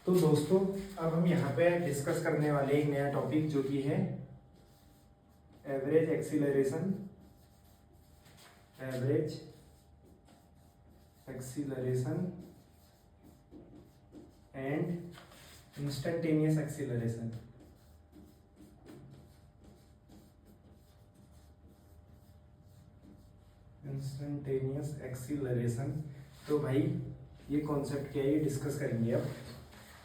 तो दोस्तों, अब हम यहाँ पे डिस्कस करने वाले एक नया टॉपिक जो कि है average acceleration. Average acceleration and instantaneous acceleration. Instantaneous acceleration. तो भाई ये कॉन्सेप्ट क्या है, ये डिस्कस करेंगे अब।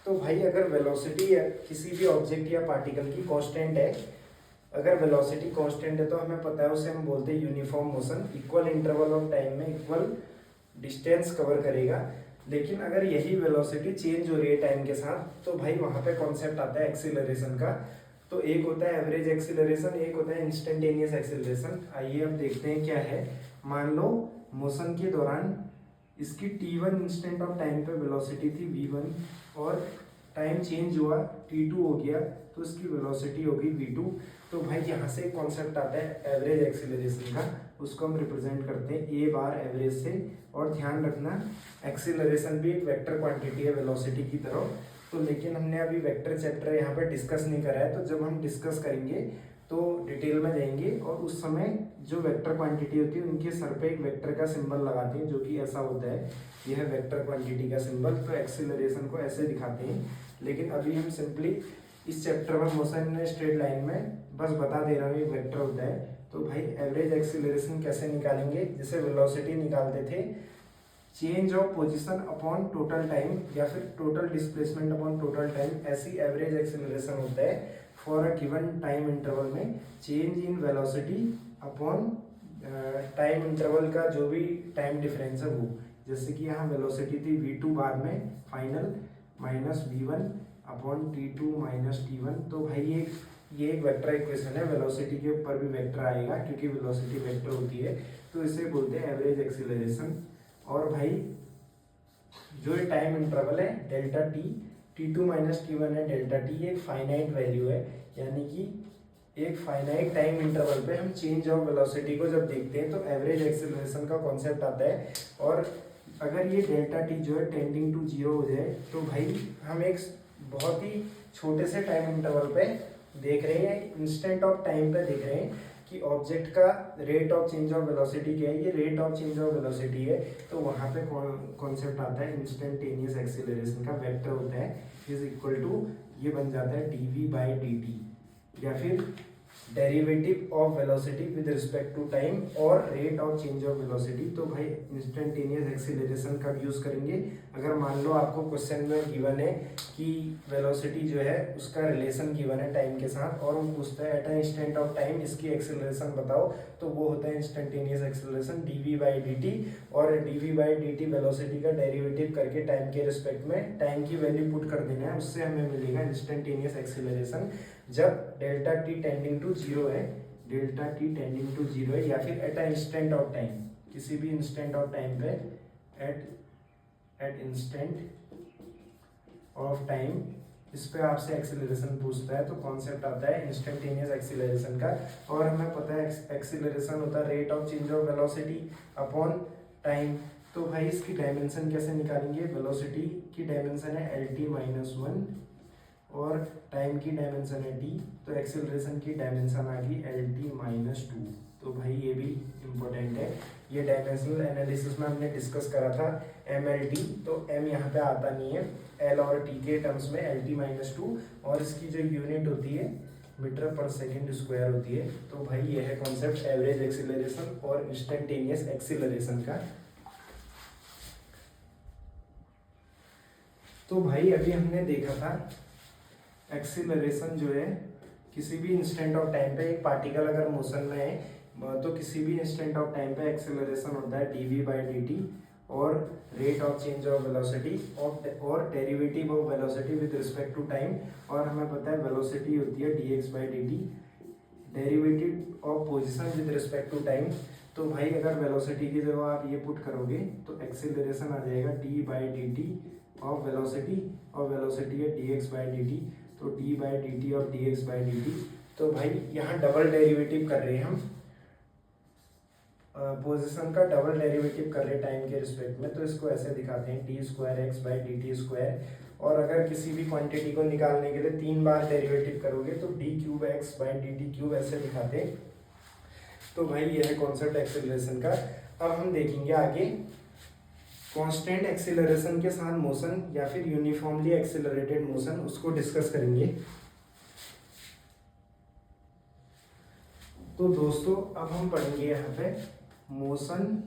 तो भाई अगर वेलोसिटी है किसी भी ऑब्जेक्ट या पार्टिकल की कांस्टेंट है, अगर वेलोसिटी कांस्टेंट है तो हमें पता है उसे हम बोलते हैं uniform motion, equal interval of time में इक्वल डिस्टेंस कवर करेगा। लेकिन अगर यही वेलोसिटी चेंज हो रही है टाइम के साथ तो भाई वहाँ पे कॉन्सेप्ट आता है एक्सीलरेशन का। तो एक होता है एवरेज एक्सीलरेशन, एक होता है इंस्टेंटेनियस एक्सीलरेशन। आइए अब देखते हैं क्या है। मान लो मोशन के दौरान इसकी t1 इंस्टेंट ऑफ टाइम पे वेलोसिटी थी v1 और टाइम चेंज हुआ t2 हो गया तो इसकी वेलोसिटी होगी v2। तो भाई यहाँ से कॉन्सेप्ट आता है एवरेज एक्सीलरेशन का, उसको हम रिप्रेजेंट करते हैं a बार एवरेज से। और ध्यान रखना एक्सीलरेशन भी एक वेक्टर क्वांटिटी है वेलोसिटी की तरह। तो लेकिन हमने अभी वेक्टर चैप्टर यहाँ पे डिस्कस नहीं करा है, तो जब हम डिस्कस करेंगे तो डिटेल में जाएंगे और उस समय जो वेक्टर क्वांटिटी होती है उनके सर पे एक वेक्टर का सिंबल लगाते हैं जो कि ऐसा होता है, यह है वेक्टर क्वांटिटी का सिंबल। तो एक्सीलरेशन को ऐसे दिखाते हैं। लेकिन अभी हम सिंपली इस चैप्टर में मोशन स्ट्रेट लाइन में बस बता दे रहा हूँ एक वेक्टर होता है। तो भाई एवरेज एक्सीलरेशन कैसे निकालेंगे, जैसे वेलोसिटी निकालते थे change of position upon total time या फिर total displacement upon total time, ऐसी एवरेज एक्सीलरेशन होता है for a given time interval में change in velocity upon time interval का जो भी टाइम डिफरेंस है वो। जैसे कि यहाँ वेलोसिटी थी v2 बाद में final minus v1 upon t2 minus t1। तो भाई ये एक वेक्टर इक्वेशन है, वेलोसिटी के ऊपर भी वेक्टर आएगा क्योंकि वेलोसिटी वेक्टर होती है। तो इसे बोलते हैं एवरेज एक्सीलरेशन। और भाई जो ये टाइम इंटरवल है delta T, t2 minus t1 है डेल्टा टी, ये एक फाइनाइट वैल्यू है। यानी कि एक फाइनाइट टाइम इंटरवल पे हम चेंज ऑफ वेलोसिटी को जब देखते हैं तो एवरेज एक्सीलरेशन का कॉन्सेप्ट आता है। और अगर ये डेल्टा टी जो है टेंडिंग टू जीरो हो जाए तो भाई हम एक बहुत ही छोटे से टाइम इंटरवल पे देख रहे हैं, इंस्टेंट ऑफ टाइम पे देख रहे हैं कि ऑब्जेक्ट का rate of change of velocity क्या है, ये rate of change of velocity है। तो वहाँ पे कॉन्सेप्ट आता है इंस्टेंटेनियस एक्सीलरेशन का, वेक्टर होता है इज इक्वल टू, ये बन जाता है dv बाई dt या फिर derivative of velocity with respect to time और rate of change of velocity. तो भाई इंस्टेंटेनियस एक्सीलरेशन का यूज करेंगे। अगर मान लो आपको क्वेश्चन में गिवन है कि वेलोसिटी जो है उसका रिलेशन गिवन है टाइम के साथ और वो पूछता है at a instant of time इसकी एक्सीलरेशन बताओ, तो वो होता है instantaneous acceleration dv by dt। और dv बाई dt वेलोसिटी का डेरिवेटिव करके टाइम के रिस्पेक्ट में टाइम की वैल्यू पुट कर देना है, उससे हमें मिलेगा इंस्टेंटेनियस एक्सीलरेशन जब delta T tending to zero है, delta T tending to zero है या फिर at a instant of time, किसी भी इंस्टेंट ऑफ टाइम पे एट इंस्टेंट ऑफ टाइम इस पे आपसे एक्सीलरेशन पूछता है तो कॉन्सेप्ट आता है इंस्टेंटेनियस एक्सीलरेशन का। और हमें पता है एक्सीलरेशन होता है rate of change of velocity upon time. तो भाई इसकी डायमेंशन कैसे निकालेंगे, वेलोसिटी की डायमेंशन है lt माइनस वन और टाइम की डायमेंशन है t, तो एक्सीलरेशन की डायमेंशन आ गई lt माइनस टू। तो भाई ये भी इम्पोर्टेंट है, ये डायमेंशनल एनालिसिस में हमने डिस्कस करा था mlt। तो m यहाँ पे आता नहीं है, l और t के टर्म्स में lt माइनस टू और इसकी जो यूनिट होती है मीटर पर सेकेंड स्क्वायर होती है। तो भाई ये है कॉन्सेप्ट एवरेज एक्सीलरेशन और इंस्टेंटेनियस एक्सीलरेशन का। तो भाई अभी हमने देखा था एक्सीलरेशन जो है किसी भी इंस्टेंट ऑफ टाइम पे एक पार्टिकल अगर मोशन में है तो किसी भी इंस्टेंट ऑफ टाइम पे एक्सीलरेशन होता है dv बाई dt और rate of change of velocity और derivative of velocity with respect to time. और हमें पता है वेलोसिटी होती है dx by dt, derivative of position with respect to time. तो भाई अगर वेलोसिटी की जगह आप ये पुट करोगे तो एक्सीलरेशन आ जाएगा d by dt of velocity, और वेलोसिटी है dx बाई dt, तो d बाई dt और dx बाई dt। तो भाई यहाँ डबल डेरिवेटिव कर रहे हैं हम, पोजीशन का डबल डेरिवेटिव कर रहे हैं टाइम के रिस्पेक्ट में। तो इसको ऐसे दिखाते हैं T square x by D T square और अगर किसी भी क्वांटिटी को निकालने के लिए 3 बार डेरिवेटिव करोगे तो d3x/dt3 ऐसे दिखाते। तो भाई यह है कॉन्सेप्ट एक्सेलरेशन का। अब हम देखेंगे आगे कांस्टेंट एक्सेलरेशन के साथ मोशन या फिर यूनिफॉर्मली एक्सेलरेटेड मोशन, उसको डिस्कस करेंगे। तो दोस्तों अब हम पढ़ेंगे यहाँ पे मोशन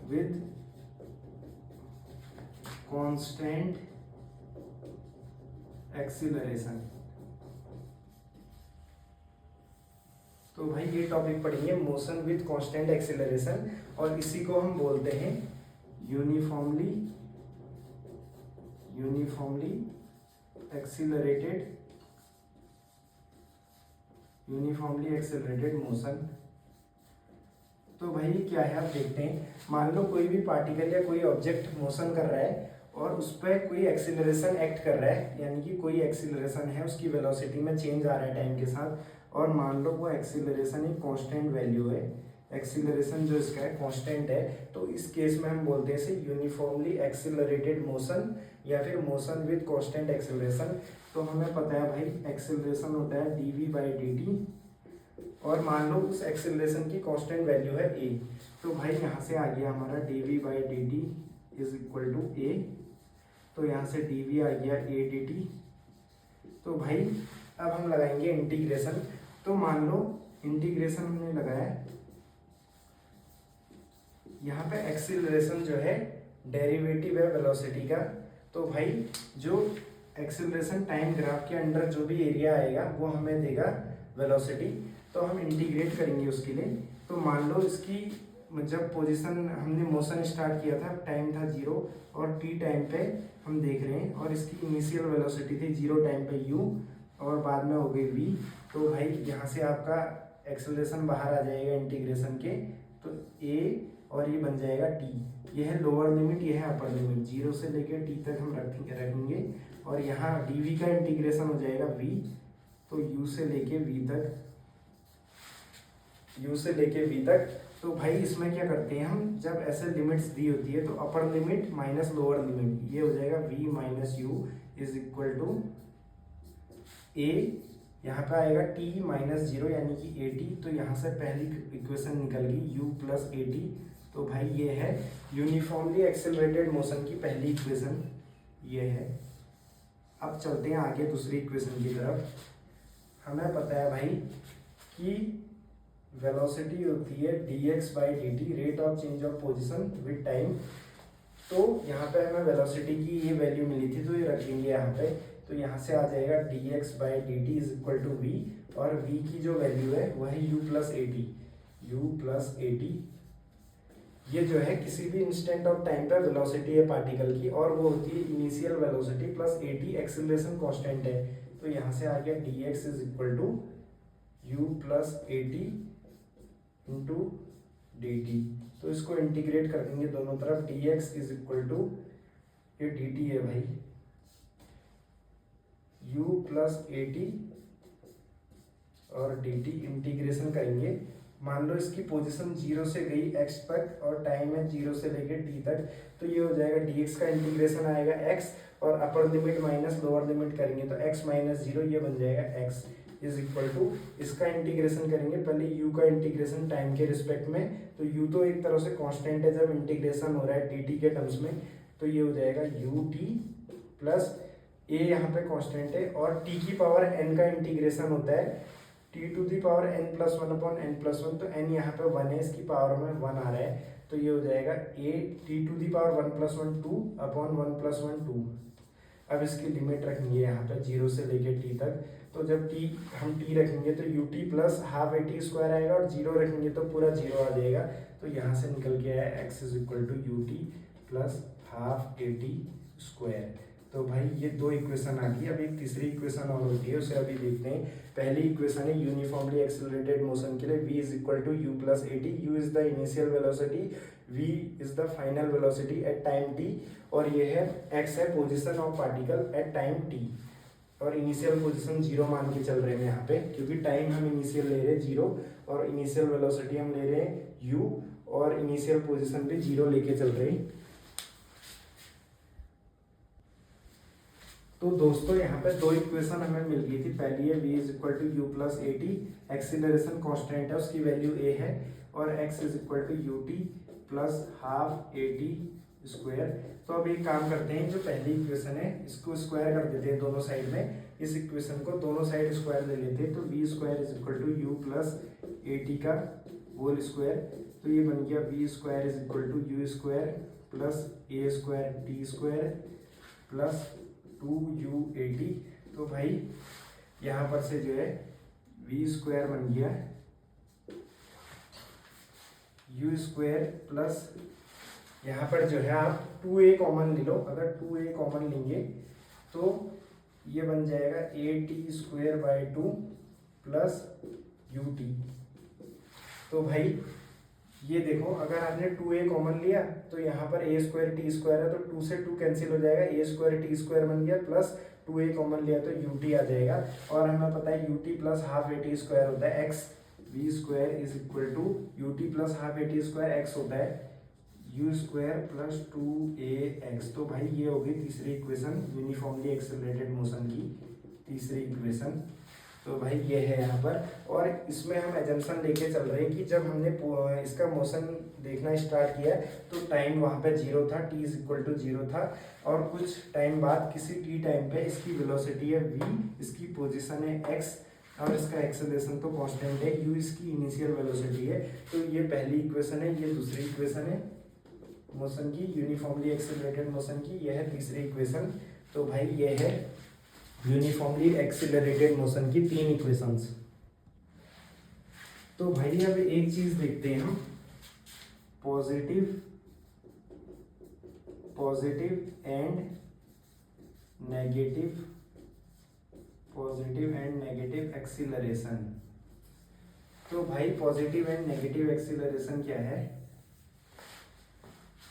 विद कांस्टेंट एक्सीलरेशन। तो भाई ये टॉपिक पढ़ेंगे मोशन विद कांस्टेंट एक्सीलरेशन, और इसी को हम बोलते हैं यूनिफॉर्मली एक्सीलरेटेड मोशन। तो भाई क्या है आप देखते हैं, मान लो कोई भी पार्टिकल या कोई ऑब्जेक्ट मोशन कर रहा है और उस पर कोई एक्सीलरेशन एक्ट कर रहा है, यानी कि कोई एक्सीलरेशन है, उसकी वेलोसिटी में चेंज आ रहा है टाइम के साथ, और मान लो वो एक्सीलरेशन एक कांस्टेंट वैल्यू है, एक्सीलरेशन जो इसका है कांस्टेंट है, तो इस केस में हम बोलते हैं इसे यूनिफॉर्मली एक्सीलरेटेड मोशन या फिर मोशन विद कांस्टेंट एक्सीलरेशन। तो हमें पता है भाई एक्सीलरेशन होता है dv/dt, और मान लो उस एक्सीलरेशन की कांस्टेंट वैल्यू है a। तो भाई यहाँ से आ गया हमारा dv/dt is equal to a, तो यहाँ से dv आ गया a dt। तो भाई अब हम लगाएंगे इंटीग्रेशन। तो मान लो इंटीग्रेशन हमने लगाया, यहाँ पे एक्सीलरेशन जो है डेरिवेटिव है वेलोसिटी का। तो भाई जो एक्सीलरेशन टाइम ग्राफ के अंडर जो भी एरिया आएगा वो हमें देगा वेलोसिटी। तो हम इंटीग्रेट करेंगे उसके लिए। तो मान लो इसकी जब पोजीशन हमने मोशन स्टार्ट किया था टाइम था 0 और t टाइम पे हम देख रहे हैं, और इसकी इनिशियल वेलोसिटी थी 0 टाइम पे u और बाद में हो गई v। तो भाई यहाँ से आपका एक्सेलरेशन बाहर आ जाएगा इंटीग्रेशन के, तो a और ये बन जाएगा t। ये है लोअर लिमिट, ये है अपर लिमिट, 0 से लेकर t तक हम रखेंगे, और यहाँ dv का इंटीग्रेशन हो जाएगा v, तो u से लेके v तक। तो भाई इसमें क्या करते हैं हम, जब ऐसे लिमिट्स दी होती है तो upper limit minus lower limit, ये हो जाएगा v minus u is equal to a, यहाँ पे आएगा t माइनस 0 यानी कि at। तो यहाँ से पहली इक्वेशन निकल गई u प्लस at। तो भाई ये है यूनिफॉर्मली एक्सेलरेटेड मोशन की पहली इक्वेशन, ये है। अब चलते हैं आगे दूसरी इक्वेशन की तरफ। हमें पता है भाई कि वेलोसिटी होती है dx/dt, rate of change of position with time. तो यहाँ पे हमें वेलोसिटी की ये वैल्यू मिली थी, तो ये रखेंगे यहाँ पे। तो यहाँ से आ जाएगा dx/dt is equal to v, और v की जो वैल्यू है वह है u प्लस at। ये जो है किसी भी इंस्टेंट ऑफ टाइम पे वेलोसिटी है पार्टिकल की, और वो होती है initial velocity plus at, acceleration constant है। तो यहाँ से आ गया dx is equal to u plus at into dt। तो इसको इंटीग्रेट कर देंगे दोनों तरफ, dx इज इक्वल टू ये dt है भाई, u प्लस at और dt इंटीग्रेशन करेंगे। मान लो इसकी पोजीशन 0 से गई x तक और टाइम है 0 से लेके t तक, तो ये हो जाएगा dx का इंटीग्रेशन आएगा x, और अपर लिमिट माइनस लोअर लिमिट करेंगे तो x माइनस 0 ये बन जाएगा x इज इक्वल टू, इसका इंटीग्रेशन करेंगे पहले u का इंटीग्रेशन टाइम के रिस्पेक्ट में। तो u तो एक तरह से कांस्टेंट है जब इंटीग्रेशन हो रहा है dt के टर्म्स में, तो ये हो जाएगा ut प्लस a यहाँ पे कांस्टेंट है, और t की पावर n का इंटीग्रेशन होता है t to the power n plus 1 upon n plus 1। तो n यहाँ पे 1 है, इसकी पावर में 1 आ रहा है, तो ये हो जाएगा a t to the power 1 plus 1 2 upon 1 plus 1 2। अब इसकी लिमिट रखेंगे यहाँ पे 0 से लेके t तक। तो जब हम t रखेंगे तो ut plus half at square आएगा, और 0 रखेंगे तो पूरा 0 आ जाएगा। तो यहाँ से निकल के आया x is equal to ut plus half at square. तो भाई ये दो इक्वेशन आ गई। अब एक तीसरी इक्वेशन और होती है, उसे अभी देखते हैं। पहली इक्वेशन है यूनिफॉर्मली एक्सेलरेटेड मोशन के लिए v is equal to u plus at। u is the initial velocity, v is the final velocity at time t, और ये है x है position of particle at time t, और initial position 0 मान के चल रहे हैं यहाँ पे, क्योंकि टाइम हम इनिशियल ले रहे हैं 0 और इनिशियल वेलोसिटी हम ले रहे हैं u, और इनिशियल पोजीशन भी 0 लेके चल रहे हैं। तो दोस्तों यहाँ पे दो इक्वेशन हमें मिल गई थी। पहली है v is equal to u plus a t, acceleration constant है उसकी वैल्यू a है, और x is equal to u t plus half a t square. तो अब एक काम करते हैं, जो पहली इक्वेशन है इसको स्क्वायर कर देते हैं दोनों साइड में, इस इक्वेशन को दोनों साइड स्क्वायर ले लेते हैं। तो v square is equal to u plus a t का होल स्क्वायर, तो ये बन गया v square is equal to u square plus a square t square plus 2u80। तो भाई यहाँ पर से जो है v स्क्वायर बन गया u स्क्वायर प्लस यहाँ पर जो है आप 2a कॉमन ले लो। अगर 2a कॉमन लेंगे तो ये बन जाएगा ए t square by 2 plus U T. तो भाई ये देखो, अगर आपने 2a कॉमन लिया तो यहाँ पर a स्क्वायर टी स्क्वायर है, तो 2 से 2 कैंसिल हो जाएगा, a स्क्वायर टी स्क्वायर बन गया, प्लस 2a कॉमन लिया तो ut आ जाएगा। और हमें पता है ut plus half a t square होता है x, v square is equal to ut plus half a t square x होता है u स्क्वायर प्लस 2ax। तो भाई ये होगी तीसरी इक्वेशन, यूनिफॉर्मली एक्सेलरेटेड मोशन की तीसरी इक्वेशन। तो भाई ये है यहाँ पर, और इसमें हम एजम्पशन लेके चल रहे हैं कि जब हमने इसका मोशन देखना स्टार्ट किया तो टाइम वहाँ पे 0 था, t इज इक्वल टू 0 था, और कुछ टाइम बाद किसी t टाइम पे इसकी वेलोसिटी है v, इसकी पोजीशन है x, और इसका एक्सेलरेशन तो कांस्टेंट है, u इसकी इनिशियल वेलोसिटी है। तो ये पहली इक्वेशन है, ये दूसरी इक्वेशन है मोशन की, यूनिफॉर्मली एक्सेलरेटेड मोशन की, यह है तीसरी इक्वेशन। तो भाई ये है यूनिफॉर्मली एक्सीलरेटेड मोशन की 3 इक्वेशंस। तो भाई अब एक चीज देखते हैं हम, पॉजिटिव एंड नेगेटिव एक्सीलरेशन। तो भाई पॉजिटिव एंड नेगेटिव एक्सीलरेशन क्या है?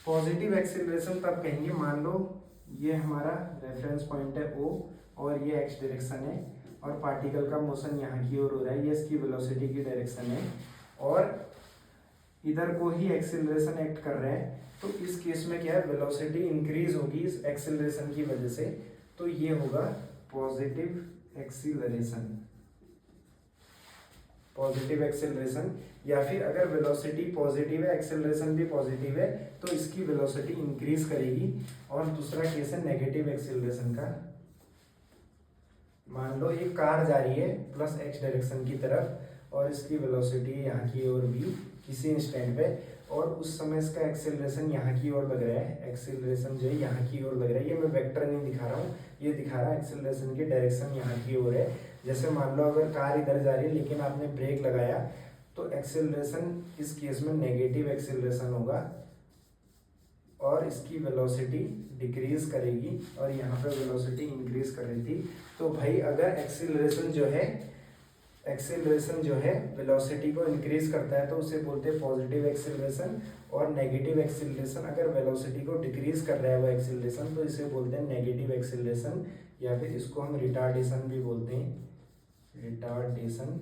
पॉजिटिव एक्सीलरेशन तब कहेंगे, मान लो ये हमारा रेफरेंस पॉइंट है O और ये x डायरेक्शन है, और पार्टिकल का मोशन यहाँ की ओर हो रहा है, ये इसकी वेलोसिटी की डायरेक्शन है, और इधर को ही एक्सीलरेशन एक्ट कर रहे हैं। तो इस केस में क्या है, वेलोसिटी इंक्रीज होगी इस एक्सीलरेशन की वजह से, तो ये होगा पॉजिटिव एक्सीलरेशन। या फिर अगर वेलोसिटी पॉजिटिव है, एक्सीलरेशन भी पॉजिटिव है, तो इसकी वेलोसिटी इंक्रीज करेगी। और दूसरा केस है नेगेटिव एक्सीलरेशन का। मान लो एक कार जा रही है प्लस x डायरेक्शन की तरफ, और इसकी वेलोसिटी यहाँ की ओर भी किसी इंस्टेंट पे, और उस समय इसका एक्सेलरेशन यहाँ की ओर लग रहा है, एक्सेलरेशन जो है यहाँ की ओर लग रहा है। ये मैं वेक्टर नहीं दिखा रहा हूँ, ये दिखा रहा है एक्सेलरेशन की डायरेक्शन यहाँ की ओर है। जैसे मान लो अगर कार इधर जा रही है लेकिन आपने ब्रेक लगाया, तो एक्सेलरेशन इस केस में नेगेटिव एक्सेलरेशन होगा, और इसकी वेलोसिटी डिक्रीज करेगी, और यहाँ पे वेलोसिटी इंक्रीज कर रही थी। तो भाई अगर एक्सेलरेशन जो है वेलोसिटी को इंक्रीज करता है तो उसे बोलते हैं पॉजिटिव एक्सेलरेशन, और नेगेटिव एक्सेलरेशन अगर वेलोसिटी को डिक्रीज कर रहा है वो एक्सेलरेशन, तो इसे बोलते हैं नेगेटिव एक्सेलरेशन, या फिर इसको हम रिटार्डेशन भी बोलते हैं, रिटार्डेशन।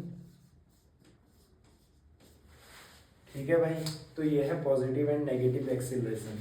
ठीक है भाई, तो ये है पॉजिटिव एंड नेगेटिव एक्सेलरेशन।